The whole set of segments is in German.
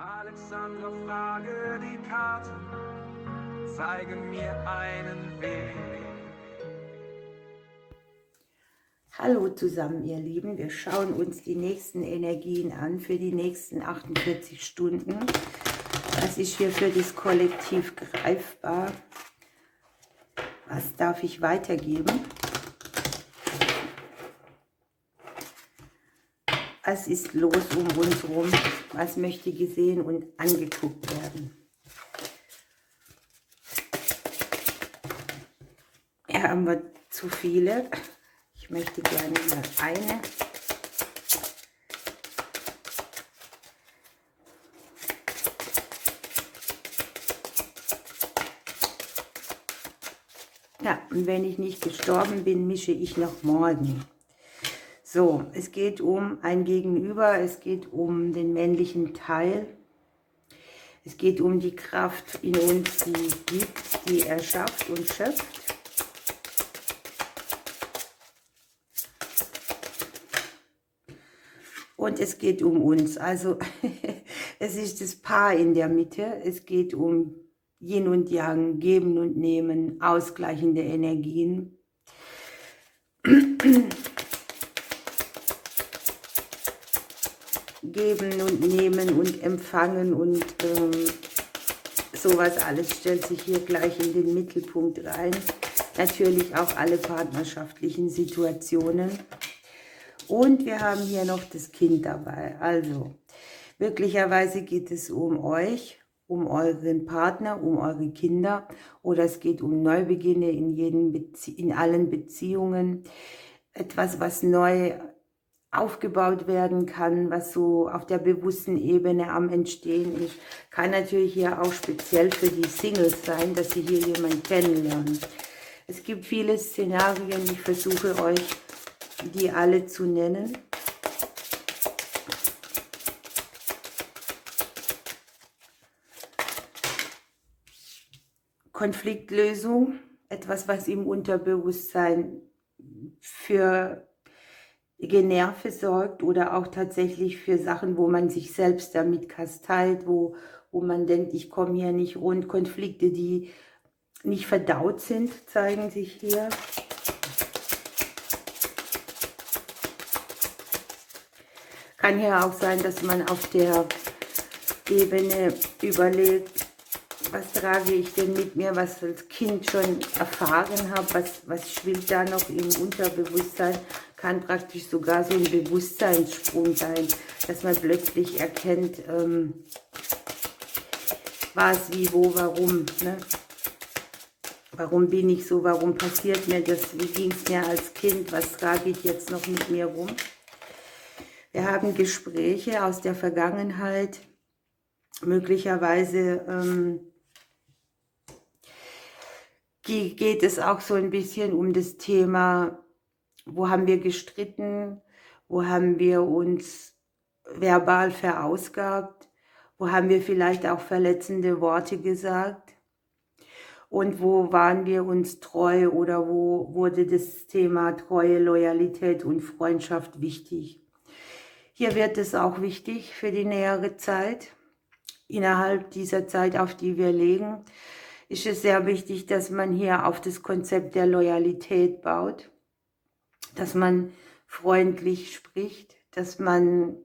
Alexandra, frage die Karten, zeige mir einen Weg. Hallo zusammen, ihr Lieben. Wir schauen uns die nächsten Energien an für die nächsten 48 Stunden. Was ist hier für das Kollektiv greifbar? Was darf ich weitergeben? Was ist los um uns herum? Was möchte gesehen und angeguckt werden? Hier haben wir zu viele. Ich möchte gerne mal eine. Ja, und wenn ich nicht gestorben bin, mische ich noch morgen. So, es geht um ein Gegenüber, es geht um den männlichen Teil. Es geht um die Kraft in uns, die gibt, die er schafft und schöpft. Und es geht um uns, also es ist das Paar in der Mitte. Es geht um Yin und Yang, Geben und Nehmen, ausgleichende Energien. Geben und Nehmen und Empfangen und sowas alles stellt sich hier gleich in den Mittelpunkt rein. Natürlich auch alle partnerschaftlichen Situationen. Und wir haben hier noch das Kind dabei. Also, möglicherweise geht es um euch, um euren Partner, um eure Kinder. Oder es geht um Neubeginne in allen Beziehungen. Etwas, was neu aufgebaut werden kann, was so auf der bewussten Ebene am Entstehen ist. Kann natürlich hier auch speziell für die Singles sein, dass sie hier jemanden kennenlernen. Es gibt viele Szenarien, ich versuche euch die alle zu nennen. Konfliktlösung, etwas, was im Unterbewusstsein für Generve sorgt oder auch tatsächlich für Sachen, wo man sich selbst damit kasteilt, wo man denkt, ich komme hier nicht rund. Konflikte, die nicht verdaut sind, zeigen sich hier. Kann hier auch sein, dass man auf der Ebene überlegt, was trage ich denn mit mir, was ich als Kind schon erfahren habe, was schwillt da noch im Unterbewusstsein, kann praktisch sogar so ein Bewusstseinssprung sein, dass man plötzlich erkennt, was, wie, wo, warum, ne? Warum bin ich so, warum passiert mir das, wie ging es mir als Kind, was trage ich jetzt noch mit mir rum. Wir haben Gespräche aus der Vergangenheit, möglicherweise geht es auch so ein bisschen um das Thema, wo haben wir gestritten, wo haben wir uns verbal verausgabt, wo haben wir vielleicht auch verletzende Worte gesagt und wo waren wir uns treu oder wo wurde das Thema Treue, Loyalität und Freundschaft wichtig. Hier wird es auch wichtig für die nähere Zeit. Innerhalb dieser Zeit, auf die wir legen, ist es sehr wichtig, dass man hier auf das Konzept der Loyalität baut, dass man freundlich spricht, dass man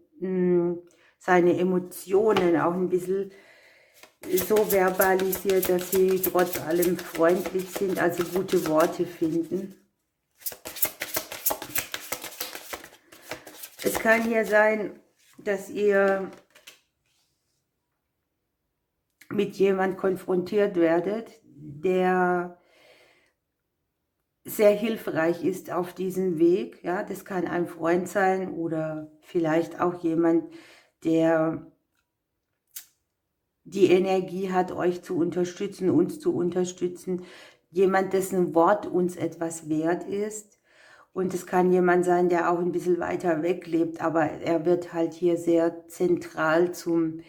seine Emotionen auch ein bisschen so verbalisiert, dass sie trotz allem freundlich sind, also gute Worte finden. Es kann hier sein, dass ihr mit jemand konfrontiert werdet, der sehr hilfreich ist auf diesem Weg. Ja, das kann ein Freund sein oder vielleicht auch jemand, der die Energie hat, euch zu unterstützen, uns zu unterstützen. Jemand, dessen Wort uns etwas wert ist. Und es kann jemand sein, der auch ein bisschen weiter weg lebt, aber er wird halt hier sehr zentral zum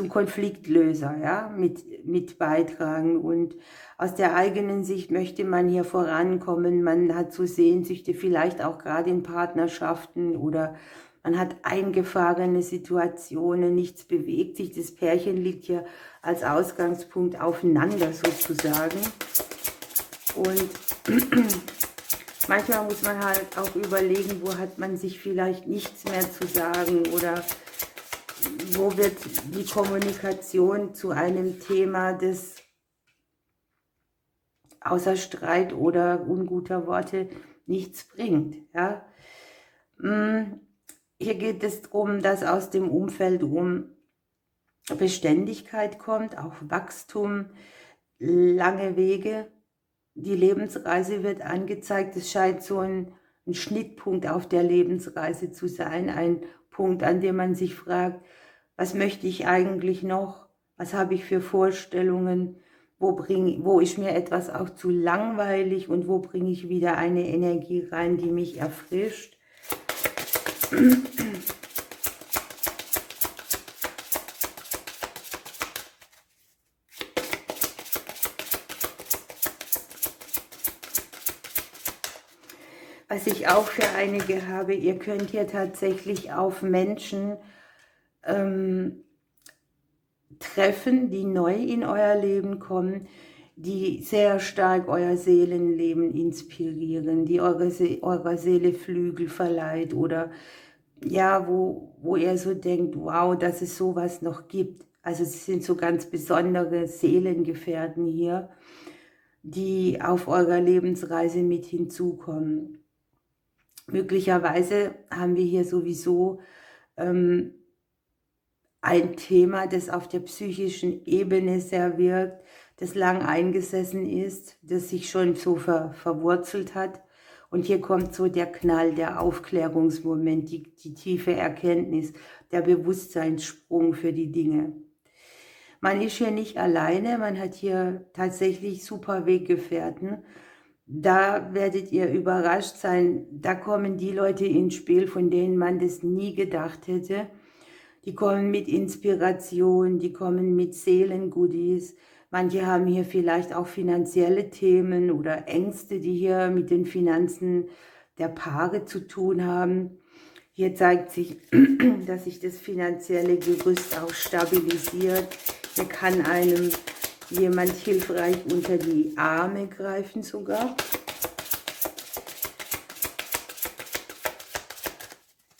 Konfliktlöser, ja, mit beitragen. Und aus der eigenen Sicht möchte man hier vorankommen. Man hat so Sehnsüchte, vielleicht auch gerade in Partnerschaften oder Man hat eingefahrene Situationen, nichts bewegt sich. Das Pärchen liegt hier als Ausgangspunkt aufeinander sozusagen. Und manchmal muss man halt auch überlegen, wo hat man sich vielleicht nichts mehr zu sagen oder wo wird die Kommunikation zu einem Thema, das außer Streit oder unguter Worte nichts bringt. Ja? Hier geht es darum, dass aus dem Umfeld Beständigkeit kommt, auch Wachstum, lange Wege. Die Lebensreise wird angezeigt. Es scheint so ein Schnittpunkt auf der Lebensreise zu sein. Ein Punkt, an dem man sich fragt, was möchte ich eigentlich noch? Was habe ich für Vorstellungen? Wo ist mir etwas auch zu langweilig und wo bringe ich wieder eine Energie rein, die mich erfrischt? Was ich auch für einige habe, ihr könnt hier tatsächlich auf Menschen treffen, die neu in euer Leben kommen, die sehr stark euer Seelenleben inspirieren, die eurer Seele Flügel verleiht oder ja, wo ihr so denkt, wow, dass es sowas noch gibt. Also es sind so ganz besondere Seelengefährten hier, die auf eurer Lebensreise mit hinzukommen. Möglicherweise haben wir hier sowieso ein Thema, das auf der psychischen Ebene sehr wirkt, das lang eingesessen ist, das sich schon so verwurzelt hat. Und hier kommt so der Knall, der Aufklärungsmoment, die tiefe Erkenntnis, der Bewusstseinssprung für die Dinge. Man ist hier nicht alleine, man hat hier tatsächlich super Weggefährten. Da werdet ihr überrascht sein, da kommen die Leute ins Spiel, von denen man das nie gedacht hätte. Die kommen mit Inspiration, die kommen mit Seelengoodies. Manche haben hier vielleicht auch finanzielle Themen oder Ängste, die hier mit den Finanzen der Paare zu tun haben. Hier zeigt sich, dass sich das finanzielle Gerüst auch stabilisiert. Hier kann einem jemand hilfreich unter die Arme greifen sogar.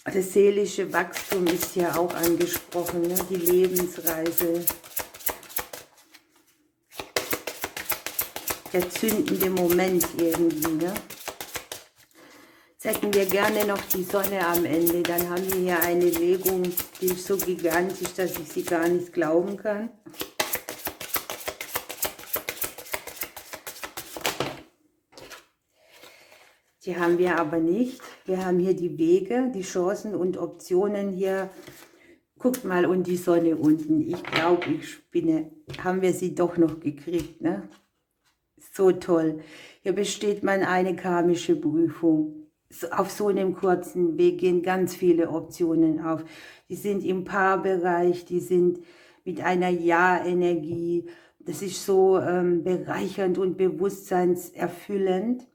Das seelische Wachstum ist ja auch angesprochen, ne? Die Lebensreise. Der zündende Moment irgendwie. Ne? Jetzt hätten wir gerne noch die Sonne am Ende. Dann haben wir hier eine Legung, die ist so gigantisch, dass ich sie gar nicht glauben kann. Die haben wir aber nicht. Wir haben hier die Wege, die Chancen und Optionen hier. Guckt mal, und die Sonne unten. Ich glaube, ich spinne. Haben wir sie doch noch gekriegt, ne? So toll. Hier besteht man eine karmische Prüfung. Auf so einem kurzen Weg gehen ganz viele Optionen auf. Die sind im Paarbereich, die sind mit einer Ja-Energie. Das ist so bereichernd und bewusstseinserfüllend.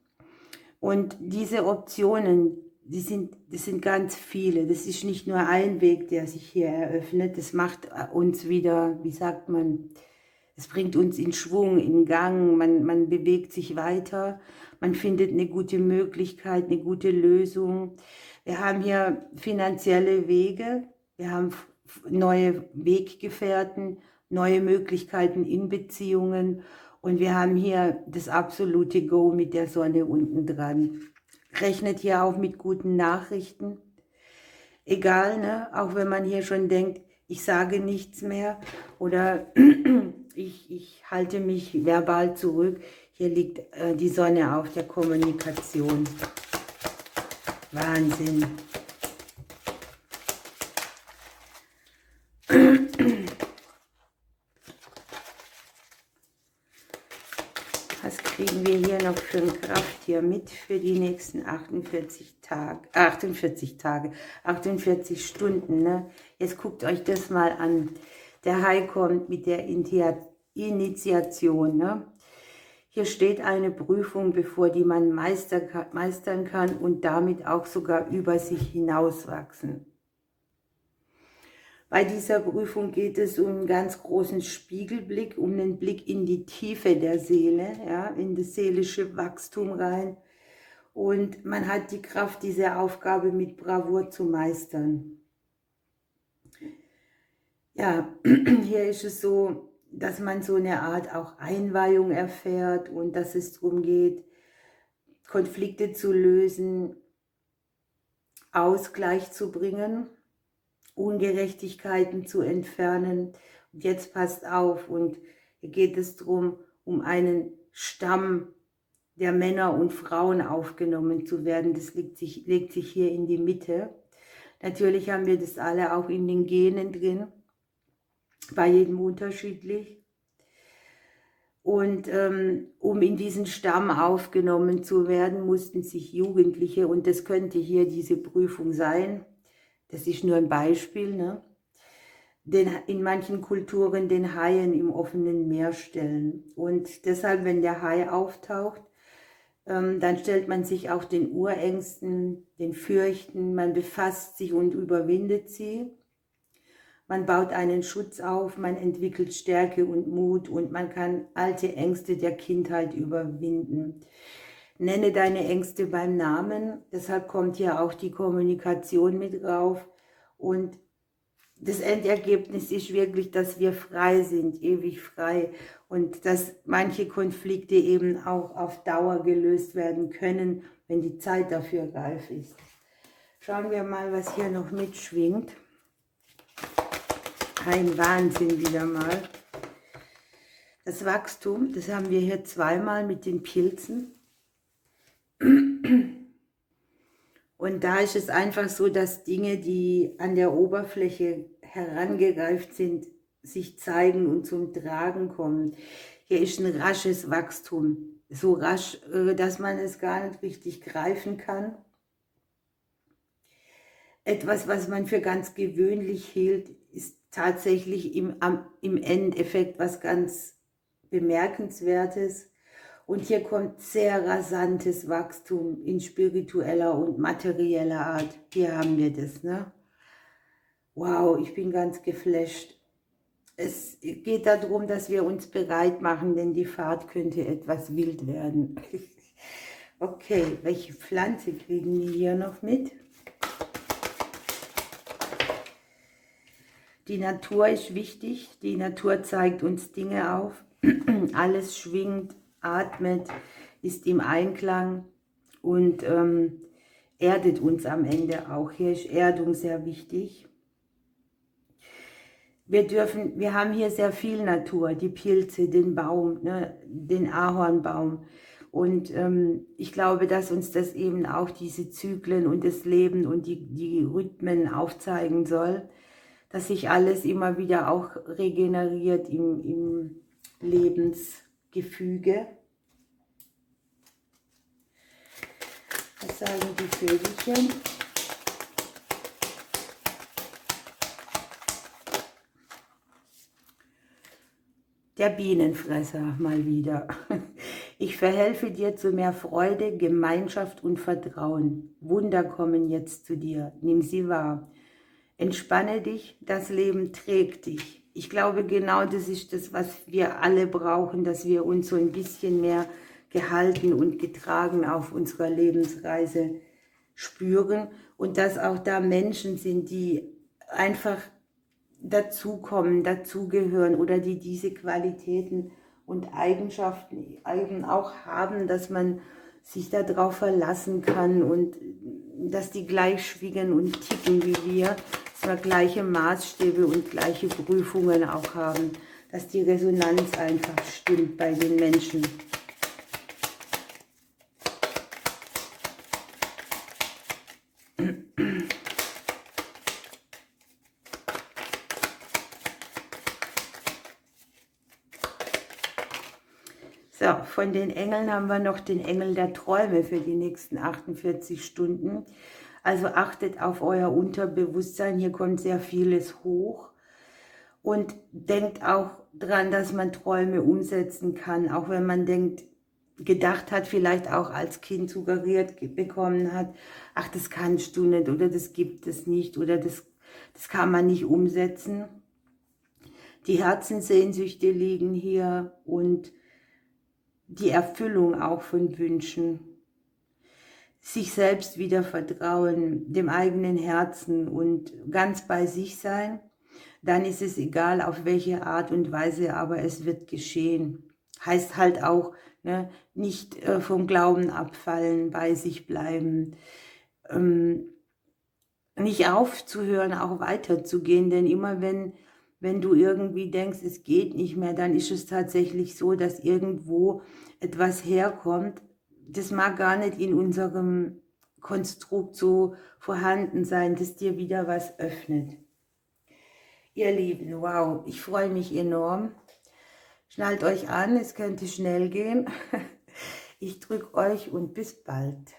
Und diese Optionen, das sind ganz viele. Das ist nicht nur ein Weg, der sich hier eröffnet. Das macht uns wieder, wie sagt man, es bringt uns in Schwung, in Gang. Man bewegt sich weiter. Man findet eine gute Möglichkeit, eine gute Lösung. Wir haben hier finanzielle Wege. Wir haben neue Weggefährten, neue Möglichkeiten in Beziehungen. Und wir haben hier das absolute Go mit der Sonne unten dran. Rechnet hier auch mit guten Nachrichten. Egal, ne? Auch wenn man hier schon denkt, ich sage nichts mehr oder ich halte mich verbal zurück. Hier liegt die Sonne auf der Kommunikation. Wahnsinn. Was kriegen wir hier noch für eine Kraft hier mit für die nächsten 48 Stunden. Ne? Jetzt guckt euch das mal an. Der Hai kommt mit der Initiation. Ne? Hier steht eine Prüfung bevor, die man meistern kann und damit auch sogar über sich hinauswachsen. Bei dieser Prüfung geht es um einen ganz großen Spiegelblick, um einen Blick in die Tiefe der Seele, ja, in das seelische Wachstum rein. Und man hat die Kraft, diese Aufgabe mit Bravour zu meistern. Ja, hier ist es so, dass man so eine Art auch Einweihung erfährt und dass es darum geht, Konflikte zu lösen, Ausgleich zu bringen, Ungerechtigkeiten zu entfernen. Und jetzt passt auf, und hier geht es darum, um einen Stamm der Männer und Frauen aufgenommen zu werden. Das legt sich hier in die Mitte. Natürlich haben wir das alle auch in den Genen drin, bei jedem unterschiedlich. Und um in diesen Stamm aufgenommen zu werden, mussten sich Jugendliche, und das könnte hier diese Prüfung sein, das ist nur ein Beispiel, ne? In manchen Kulturen den Haien im offenen Meer stellen. Und deshalb, wenn der Hai auftaucht, dann stellt man sich auch den Urängsten, den Fürchten, man befasst sich und überwindet sie. Man baut einen Schutz auf, man entwickelt Stärke und Mut und man kann alte Ängste der Kindheit überwinden. Nenne deine Ängste beim Namen, deshalb kommt hier auch die Kommunikation mit drauf. Und das Endergebnis ist wirklich, dass wir frei sind, ewig frei, und dass manche Konflikte eben auch auf Dauer gelöst werden können, wenn die Zeit dafür reif ist. Schauen wir mal, was hier noch mitschwingt. Ein Wahnsinn wieder mal. Das Wachstum, das haben wir hier zweimal mit den Pilzen. Und da ist es einfach so, dass Dinge, die an der Oberfläche herangereift sind, sich zeigen und zum Tragen kommen. Hier ist ein rasches Wachstum, so rasch, dass man es gar nicht richtig greifen kann. Etwas, was man für ganz gewöhnlich hielt, ist tatsächlich im Endeffekt was ganz Bemerkenswertes. Und hier kommt sehr rasantes Wachstum in spiritueller und materieller Art. Hier haben wir das, ne? Wow, ich bin ganz geflasht. Es geht darum, dass wir uns bereit machen, denn die Fahrt könnte etwas wild werden. Okay, welche Pflanze kriegen wir hier noch mit? Die Natur ist wichtig. Die Natur zeigt uns Dinge auf. Alles schwingt, atmet, ist im Einklang und erdet uns am Ende auch. Hier ist Erdung sehr wichtig. Wir haben hier sehr viel Natur, die Pilze, den Baum, ne, den Ahornbaum. Und ich glaube, dass uns das eben auch diese Zyklen und das Leben und die Rhythmen aufzeigen soll, dass sich alles immer wieder auch regeneriert im Lebensgefüge. Was sagen die Vögelchen? Der Bienenfresser mal wieder. Ich verhelfe dir zu mehr Freude, Gemeinschaft und Vertrauen. Wunder kommen jetzt zu dir. Nimm sie wahr. Entspanne dich, das Leben trägt dich. Ich glaube, genau das ist das, was wir alle brauchen, dass wir uns so ein bisschen mehr gehalten und getragen auf unserer Lebensreise spüren und dass auch da Menschen sind, die einfach dazukommen, dazugehören oder die diese Qualitäten und Eigenschaften eben auch haben, dass man sich darauf verlassen kann und dass die gleich schwingen und ticken wie wir, dass wir gleiche Maßstäbe und gleiche Prüfungen auch haben, dass die Resonanz einfach stimmt bei den Menschen. So, von den Engeln haben wir noch den Engel der Träume für die nächsten 48 Stunden. Also achtet auf euer Unterbewusstsein, hier kommt sehr vieles hoch. Und denkt auch dran, dass man Träume umsetzen kann, auch wenn man gedacht hat, vielleicht auch als Kind suggeriert bekommen hat, ach, das kannst du nicht oder das gibt es nicht oder das Das kann man nicht umsetzen. Die Herzenssehnsüchte liegen hier und die Erfüllung auch von Wünschen. Sich selbst wieder vertrauen, dem eigenen Herzen und ganz bei sich sein, dann ist es egal, auf welche Art und Weise, aber es wird geschehen. Heißt halt auch, ne, nicht vom Glauben abfallen, bei sich bleiben, nicht aufzuhören, auch weiterzugehen, denn immer wenn du irgendwie denkst, es geht nicht mehr, dann ist es tatsächlich so, dass irgendwo etwas herkommt. Das mag gar nicht in unserem Konstrukt so vorhanden sein, dass dir wieder was öffnet. Ihr Lieben, wow, ich freue mich enorm. Schnallt euch an, es könnte schnell gehen. Ich drücke euch und bis bald.